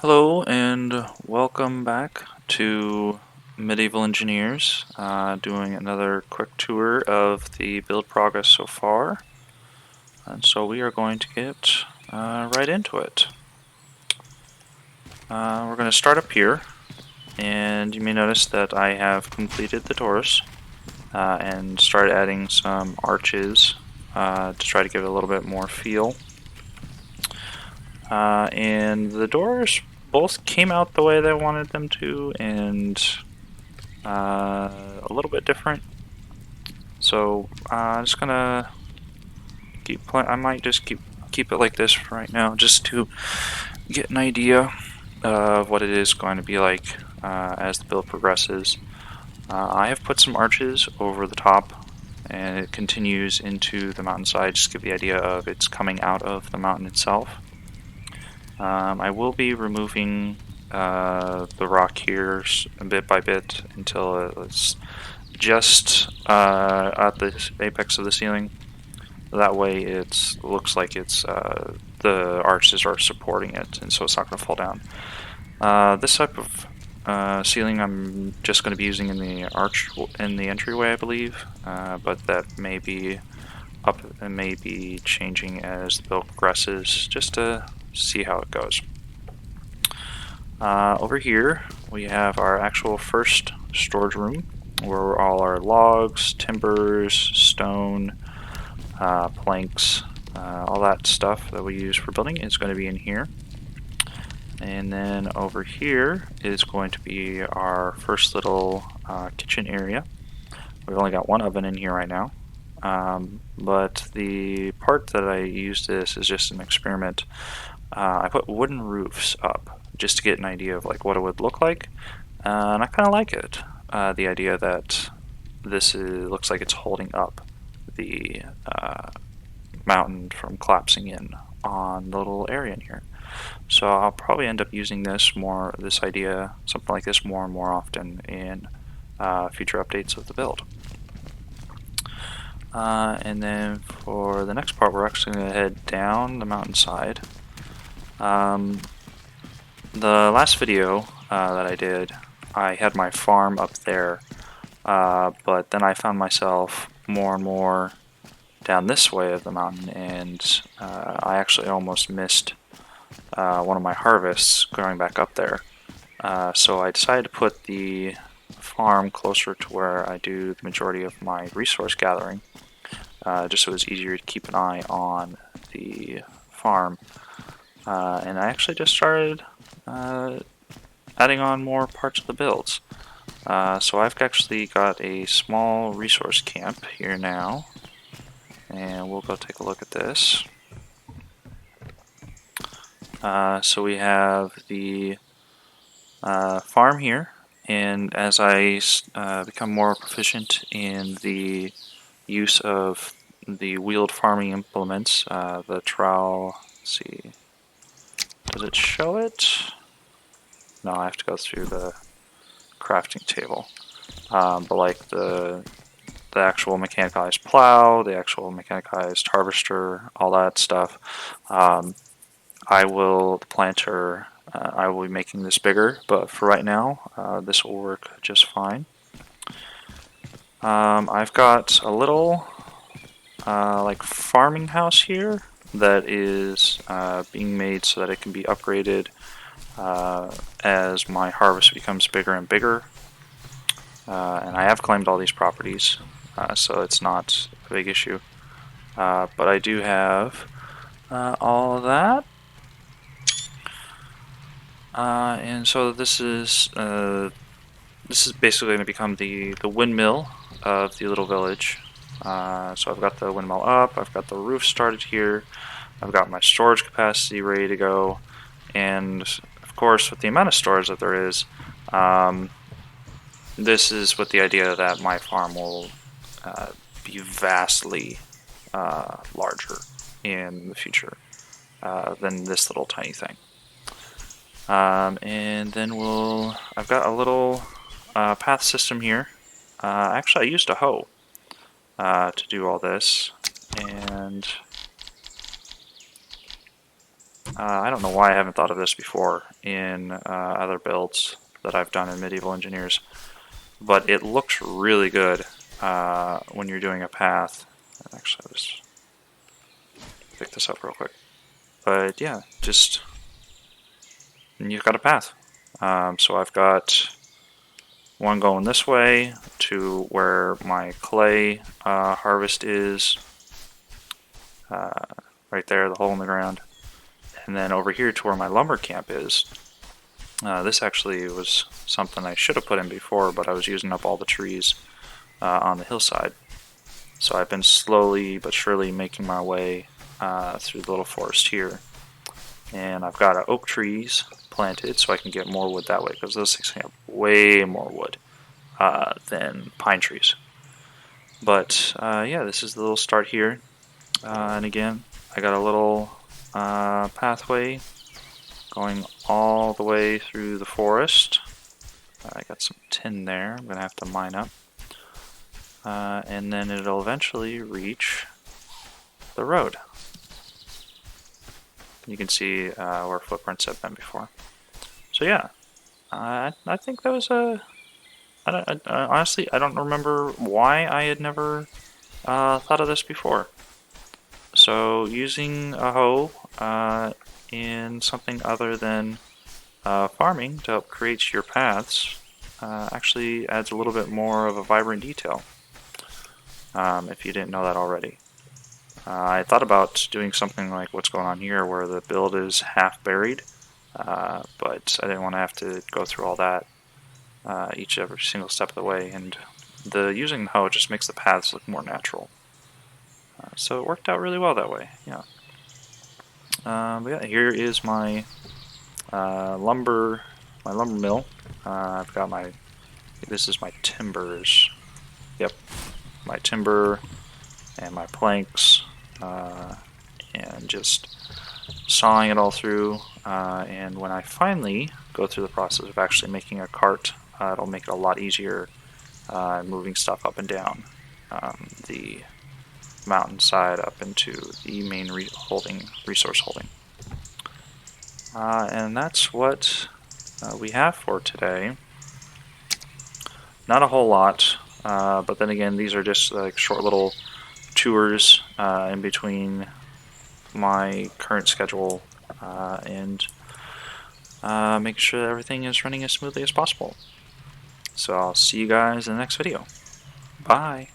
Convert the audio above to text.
Hello and welcome back to Medieval Engineers, doing another quick tour of the build progress so far. And so we are going to get right into it. We're going to start up here, and you may notice that I have completed the doors and started adding some arches to try to give it a little bit more feel. And the doors both came out the way that I wanted them to, and a little bit different. So I'm just gonna I might just keep it like this for right now, just to get an idea of what it is going to be like as the build progresses. I have put some arches over the top, and it continues into the mountainside. Just to give the idea of it's coming out of the mountain itself. I will be removing the rock here bit by bit until it's just at the apex of the ceiling. That way it looks like it's the arches are supporting it, and so it's not going to fall down. This type of ceiling I'm just going to be using in the entryway, I believe, but that may be up and may be changing as the build progresses, just to see how it goes. Over here we have our actual first storage room, where all our logs, timbers, stone, planks, all that stuff that we use for building is going to be in here. And then over here is going to be our first little kitchen area. We've only got one oven in here right now, but the part that I use this is just an experiment. I put wooden roofs up just to get an idea of like what it would look like, and I kind of like it. The idea that looks like it's holding up the mountain from collapsing in on the little area in here. So I'll probably end up using this idea, something like this more and more often in future updates of the build. And then for the next part, we're actually going to head down the mountainside. The last video that I did, I had my farm up there, but then I found myself more and more down this way of the mountain, and I actually almost missed one of my harvests going back up there. So I decided to put the farm closer to where I do the majority of my resource gathering, just so it was easier to keep an eye on the farm. And I actually just started adding on more parts of the builds. So I've actually got a small resource camp here now, and we'll go take a look at this. So we have the farm here, and as I become more proficient in the use of the wheeled farming implements, the trowel, let's see, does it show it? No, I have to go through the crafting table. But like the actual mechanized plow, the actual mechanized harvester, all that stuff, the planter, I will be making this bigger, but for right now, this will work just fine. I've got a little like farming house here that is being made so that it can be upgraded as my harvest becomes bigger and bigger. And I have claimed all these properties, so it's not a big issue. But I do have all of that. And so this is basically going to become the windmill of the little village. So I've got the windmill up, I've got the roof started here, I've got my storage capacity ready to go, and of course with the amount of storage that there is, this is with the idea that my farm will be vastly larger in the future than this little tiny thing. And then I've got a little path system here. Actually, I used a hoe to do all this, and I don't know why I haven't thought of this before in other builds that I've done in Medieval Engineers, but it looks really good when you're doing a path. Actually, I'll just pick this up real quick. But yeah, just you've got a path. So I've got one going this way to where my clay harvest is, right there, the hole in the ground. And then over here to where my lumber camp is. This actually was something I should have put in before, but I was using up all the trees on the hillside. So I've been slowly but surely making my way through the little forest here. And I've got oak trees planted so I can get more wood that way, because those things have way more wood than pine trees. But yeah, this is the little start here. And again, I got a little pathway going all the way through the forest. I got some tin there I'm going to have to mine up. And then it'll eventually reach the road. You can see where footprints have been before. So yeah, I think that was a... honestly, I don't remember why I had never thought of this before. So using a hoe in something other than farming to help create your paths actually adds a little bit more of a vibrant detail, if you didn't know that already. I thought about doing something like what's going on here, where the build is half buried, but I didn't want to have to go through all that every single step of the way, and using the hoe just makes the paths look more natural. So it worked out really well that way, yeah. But yeah, here is my lumber mill. I've got this is my timbers. Yep, my timber and my planks, and just sawing it all through. And when I finally go through the process of actually making a cart, it'll make it a lot easier moving stuff up and down the mountainside up into the main resource holding. And that's what we have for today. Not a whole lot, but then again, these are just like short little tours in between my current schedule and making sure that everything is running as smoothly as possible. So I'll see you guys in the next video. Bye!